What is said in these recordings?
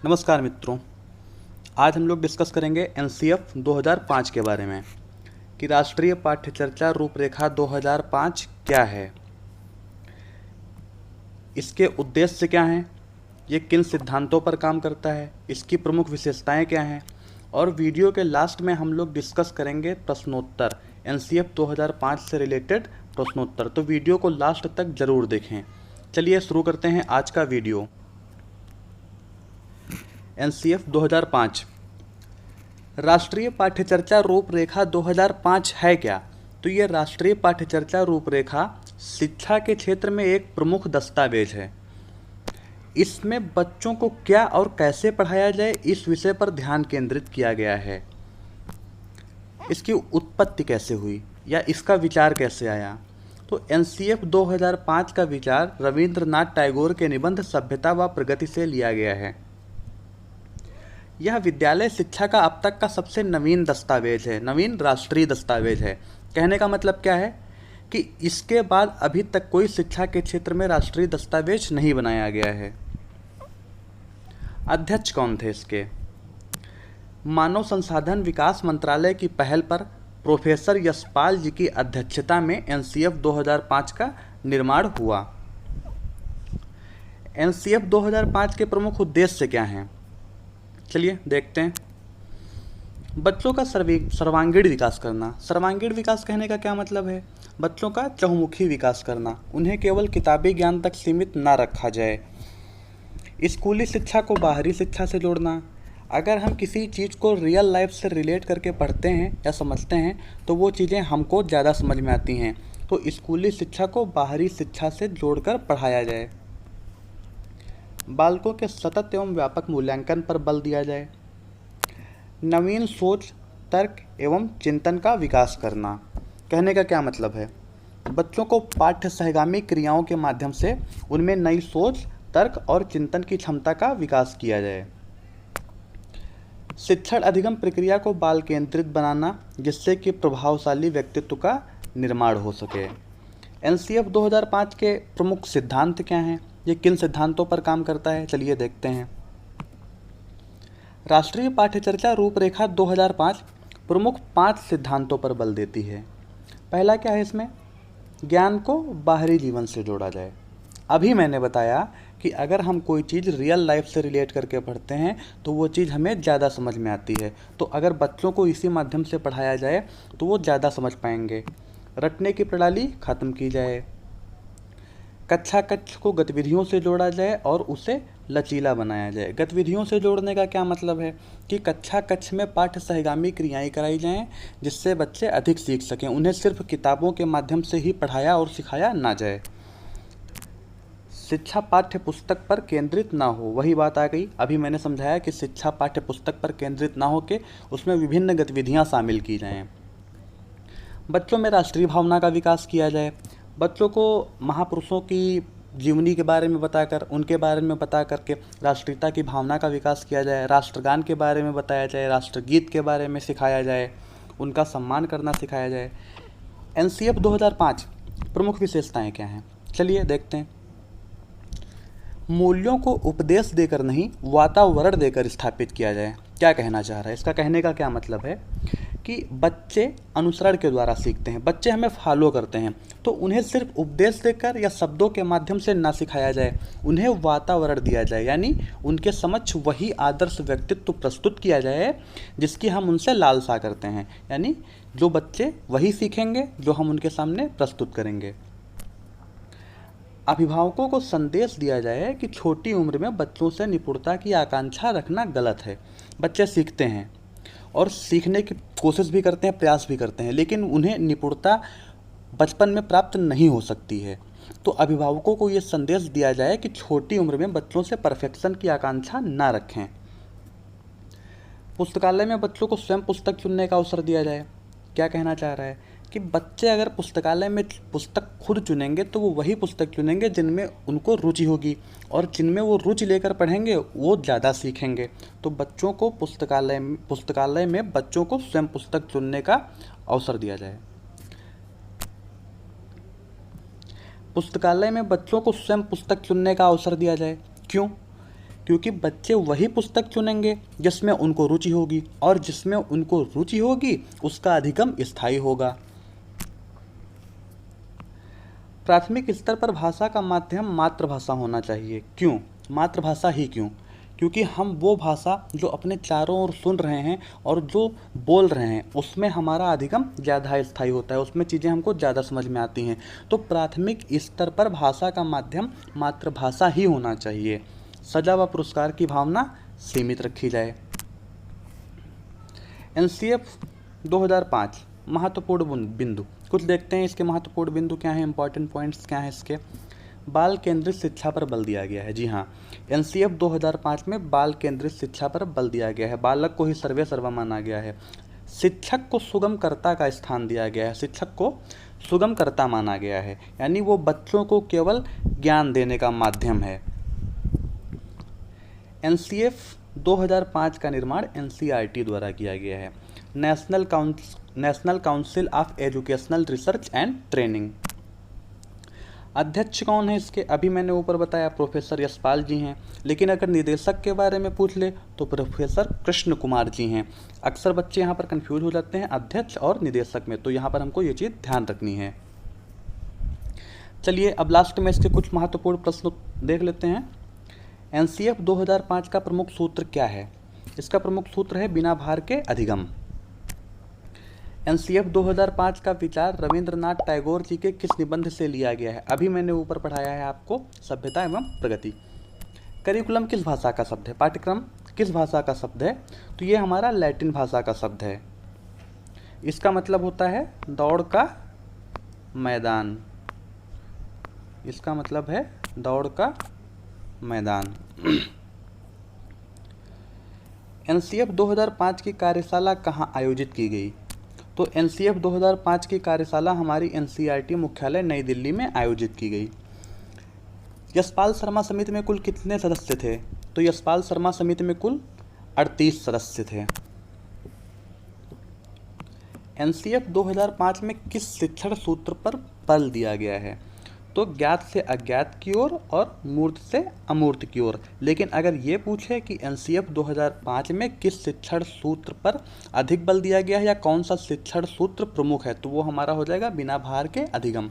नमस्कार मित्रों। आज हम लोग डिस्कस करेंगे एनसीएफ 2005 के बारे में कि राष्ट्रीय पाठ्यचर्या रूपरेखा 2005 क्या है, इसके उद्देश्य क्या हैं, ये किन सिद्धांतों पर काम करता है, इसकी प्रमुख विशेषताएं क्या हैं, और वीडियो के लास्ट में हम लोग डिस्कस करेंगे प्रश्नोत्तर, एनसीएफ 2005 से रिलेटेड प्रश्नोत्तर। तो वीडियो को लास्ट तक ज़रूर देखें। चलिए शुरू करते हैं आज का वीडियो। एनसीएफ 2005 राष्ट्रीय पाठ्यचर्या रूपरेखा 2005 है क्या? तो ये राष्ट्रीय पाठ्यचर्या रूपरेखा शिक्षा के क्षेत्र में एक प्रमुख दस्तावेज है। इसमें बच्चों को क्या और कैसे पढ़ाया जाए इस विषय पर ध्यान केंद्रित किया गया है। इसकी उत्पत्ति कैसे हुई या इसका विचार कैसे आया? तो एनसीएफ 2005 का विचार रविंद्रनाथ टैगोर के निबंध सभ्यता व प्रगति से लिया गया है। यह विद्यालय शिक्षा का अब तक का सबसे नवीन दस्तावेज है, नवीन राष्ट्रीय दस्तावेज है। कहने का मतलब क्या है कि इसके बाद अभी तक कोई शिक्षा के क्षेत्र में राष्ट्रीय दस्तावेज नहीं बनाया गया है। अध्यक्ष कौन थे इसके? मानव संसाधन विकास मंत्रालय की पहल पर प्रोफेसर यशपाल जी की अध्यक्षता में एनसीएफ 2005 का निर्माण हुआ। एनसीएफ 2005 के प्रमुख उद्देश्य क्या हैं? चलिए देखते हैं। बच्चों का सर्वांगीण विकास करना। सर्वांगीण विकास कहने का क्या मतलब है? बच्चों का चहुमुखी विकास करना, उन्हें केवल किताबी ज्ञान तक सीमित ना रखा जाए। स्कूली शिक्षा को बाहरी शिक्षा से जोड़ना। अगर हम किसी चीज़ को रियल लाइफ से रिलेट करके पढ़ते हैं या समझते हैं तो वो चीज़ें हमको ज़्यादा समझ में आती हैं। तो स्कूली शिक्षा को बाहरी शिक्षा से जोड़कर पढ़ाया जाए। बालकों के सतत एवं व्यापक मूल्यांकन पर बल दिया जाए। नवीन सोच, तर्क एवं चिंतन का विकास करना। कहने का क्या मतलब है? बच्चों को पाठ्य सहगामी क्रियाओं के माध्यम से उनमें नई सोच, तर्क और चिंतन की क्षमता का विकास किया जाए। शिक्षण अधिगम प्रक्रिया को बाल केंद्रित बनाना, जिससे कि प्रभावशाली व्यक्तित्व का निर्माण हो सके। एनसीएफ 2005 के प्रमुख सिद्धांत क्या हैं? ये किन सिद्धांतों पर काम करता है? चलिए देखते हैं। राष्ट्रीय पाठ्यचर्या रूपरेखा 2005 प्रमुख 5 सिद्धांतों पर बल देती है। पहला क्या है इसमें? ज्ञान को बाहरी जीवन से जोड़ा जाए। अभी मैंने बताया कि अगर हम कोई चीज़ रियल लाइफ से रिलेट करके पढ़ते हैं तो वो चीज़ हमें ज़्यादा समझ में आती है। तो अगर बच्चों को इसी माध्यम से पढ़ाया जाए तो वो ज़्यादा समझ पाएंगे। रटने की प्रणाली खत्म की जाए। कक्षा कक्ष को गतिविधियों से जोड़ा जाए और उसे लचीला बनाया जाए। गतिविधियों से जोड़ने का क्या मतलब है कि कक्षा कक्ष में पाठ्य सहगामी क्रियाएं कराई जाएं, जिससे बच्चे अधिक सीख सकें। उन्हें सिर्फ किताबों के माध्यम से ही पढ़ाया और सिखाया ना जाए। शिक्षा पाठ्य पुस्तक पर केंद्रित ना हो। वही बात आ गई, अभी मैंने समझाया कि शिक्षा पाठ्य पुस्तक पर केंद्रित ना हो के उसमें विभिन्न गतिविधियाँ शामिल की जाएँ। बच्चों में राष्ट्रीय भावना का विकास किया जाए। बच्चों को महापुरुषों की जीवनी के बारे में बताकर, उनके बारे में बता करके राष्ट्रीयता की भावना का विकास किया जाए। राष्ट्रगान के बारे में बताया जाए, राष्ट्रगीत के बारे में सिखाया जाए, उनका सम्मान करना सिखाया जाए। एनसीएफ 2005 प्रमुख विशेषताएं क्या हैं? चलिए देखते हैं। मूल्यों को उपदेश देकर नहीं, वातावरण देकर स्थापित किया जाए। क्या कहना चाह रहा है? इसका कहने का क्या मतलब है कि बच्चे अनुसरण के द्वारा सीखते हैं, बच्चे हमें फॉलो करते हैं। तो उन्हें सिर्फ उपदेश देकर या शब्दों के माध्यम से ना सिखाया जाए, उन्हें वातावरण दिया जाए, यानी उनके समक्ष वही आदर्श व्यक्तित्व प्रस्तुत किया जाए जिसकी हम उनसे लालसा करते हैं। यानी जो बच्चे वही सीखेंगे जो हम उनके सामने प्रस्तुत करेंगे। अभिभावकों को संदेश दिया जाए कि छोटी उम्र में बच्चों से निपुणता की आकांक्षा रखना गलत है। बच्चे सीखते हैं और सीखने की कोशिश भी करते हैं, प्रयास भी करते हैं, लेकिन उन्हें निपुणता बचपन में प्राप्त नहीं हो सकती है। तो अभिभावकों को ये संदेश दिया जाए कि छोटी उम्र में बच्चों से परफेक्शन की आकांक्षा ना रखें। पुस्तकालय में बच्चों को स्वयं पुस्तक चुनने का अवसर दिया जाए। क्या कहना चाह रहा है कि बच्चे अगर पुस्तकालय में पुस्तक खुद चुनेंगे तो वो वही पुस्तक चुनेंगे जिनमें उनको रुचि होगी, और जिनमें वो रुचि लेकर पढ़ेंगे वो ज़्यादा सीखेंगे। तो बच्चों को पुस्तकालय में बच्चों को स्वयं पुस्तक चुनने का अवसर दिया जाए। पुस्तकालय में बच्चों को स्वयं पुस्तक चुनने का अवसर दिया जाए। क्यों? क्योंकि बच्चे वही पुस्तक चुनेंगे जिसमें उनको रुचि होगी, और जिसमें उनको रुचि होगी उसका अधिगम स्थायी होगा। प्राथमिक स्तर पर भाषा का माध्यम मातृभाषा होना चाहिए। क्यों मातृभाषा ही क्यों? क्योंकि हम वो भाषा जो अपने चारों ओर सुन रहे हैं और जो बोल रहे हैं उसमें हमारा अधिगम ज़्यादा स्थायी होता है, उसमें चीज़ें हमको ज़्यादा समझ में आती हैं। तो प्राथमिक स्तर पर भाषा का माध्यम मातृभाषा ही होना चाहिए। सजा व पुरस्कार की भावना सीमित रखी जाए। NCF 2005 महत्वपूर्ण बिंदु कुछ देखते हैं। इसके महत्वपूर्ण बिंदु क्या हैं, इंपॉर्टेंट पॉइंट्स क्या हैं इसके। बाल केंद्रित शिक्षा पर बल दिया गया है। जी हाँ, NCF 2005 में बाल केंद्रित शिक्षा पर बल दिया गया है। बालक को ही सर्वे सर्वा माना गया है। शिक्षक को सुगमकर्ता का स्थान दिया गया है। शिक्षक को सुगमकर्ता माना गया है, यानी वो बच्चों को केवल ज्ञान देने का माध्यम है। NCF 2005 का निर्माण NCERT द्वारा किया गया है, national council of educational research and training. अध्यक्ष कौन है इसके? अभी मैंने ऊपर बताया प्रोफेसर यशपाल जी हैं, लेकिन अगर निदेशक के बारे में पूछ ले तो प्रोफेसर कृष्ण कुमार जी हैं। अक्सर बच्चे यहाँ पर कंफ्यूज हो जाते हैं अध्यक्ष और निदेशक में, तो यहाँ पर हमको ये चीज़ ध्यान रखनी है। चलिए अब लास्ट में इसके कुछ महत्वपूर्ण प्रश्न देख लेते हैं। NCF 2005 का प्रमुख सूत्र क्या है? इसका प्रमुख सूत्र है बिना भार के अधिगम। NCF 2005 का विचार रविंद्रनाथ टैगोर जी के किस निबंध से लिया गया है? अभी मैंने ऊपर पढ़ाया है आपको, सभ्यता एवं प्रगति। करिकुलम किस भाषा का शब्द है? पाठ्यक्रम किस भाषा का शब्द है? तो ये हमारा लैटिन भाषा का शब्द है। इसका मतलब होता है दौड़ का मैदान। इसका मतलब है दौड़ का मैदान। NCF 2005 की कार्यशाला कहाँ आयोजित की गई? तो NCF 2005 की कार्यशाला हमारी NCERT मुख्यालय नई दिल्ली में आयोजित की गई। यशपाल शर्मा समिति में कुल कितने सदस्य थे? तो यशपाल शर्मा समिति में कुल 38 सदस्य थे। NCF 2005 में किस शिक्षण सूत्र पर बल दिया गया है? तो ज्ञात से अज्ञात की ओर और मूर्त से अमूर्त की ओर। लेकिन अगर ये पूछे कि NCF 2005 में किस शिक्षण सूत्र पर अधिक बल दिया गया है या कौन सा शिक्षण सूत्र प्रमुख है, तो वो हमारा हो जाएगा बिना भार के अधिगम।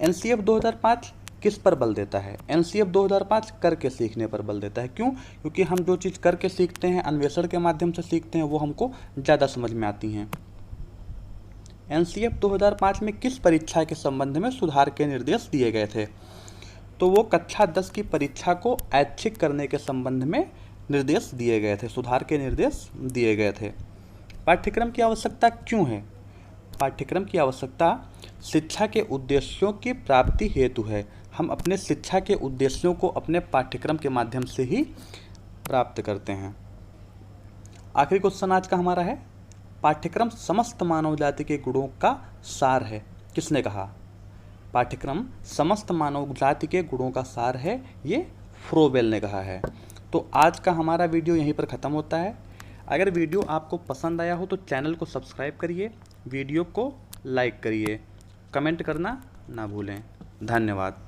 NCF 2005 किस पर बल देता है? NCF 2005 करके सीखने पर बल देता है। क्यों? क्योंकि हम जो चीज़ करके सीखते हैं, अन्वेषण के माध्यम से सीखते हैं, वो हमको ज़्यादा समझ में आती हैं। NCF 2005 में किस परीक्षा के संबंध में सुधार के निर्देश दिए गए थे? तो वो कक्षा 10 की परीक्षा को ऐच्छिक करने के संबंध में निर्देश दिए गए थे, सुधार के निर्देश दिए गए थे। पाठ्यक्रम की आवश्यकता क्यों है? पाठ्यक्रम की आवश्यकता शिक्षा के उद्देश्यों की प्राप्ति हेतु है। हम अपने शिक्षा के उद्देश्यों को अपने पाठ्यक्रम के माध्यम से ही प्राप्त करते हैं। आखिरी क्वेश्चन आज का हमारा है, पाठ्यक्रम समस्त मानव जाति के गुणों का सार है। किसने कहा? पाठ्यक्रम समस्त मानव जाति के गुणों का सार है, ये फ्रोबेल ने कहा है। तो आज का हमारा वीडियो यहीं पर ख़त्म होता है। अगर वीडियो आपको पसंद आया हो तो चैनल को सब्सक्राइब करिए, वीडियो को लाइक करिए, कमेंट करना ना भूलें। धन्यवाद।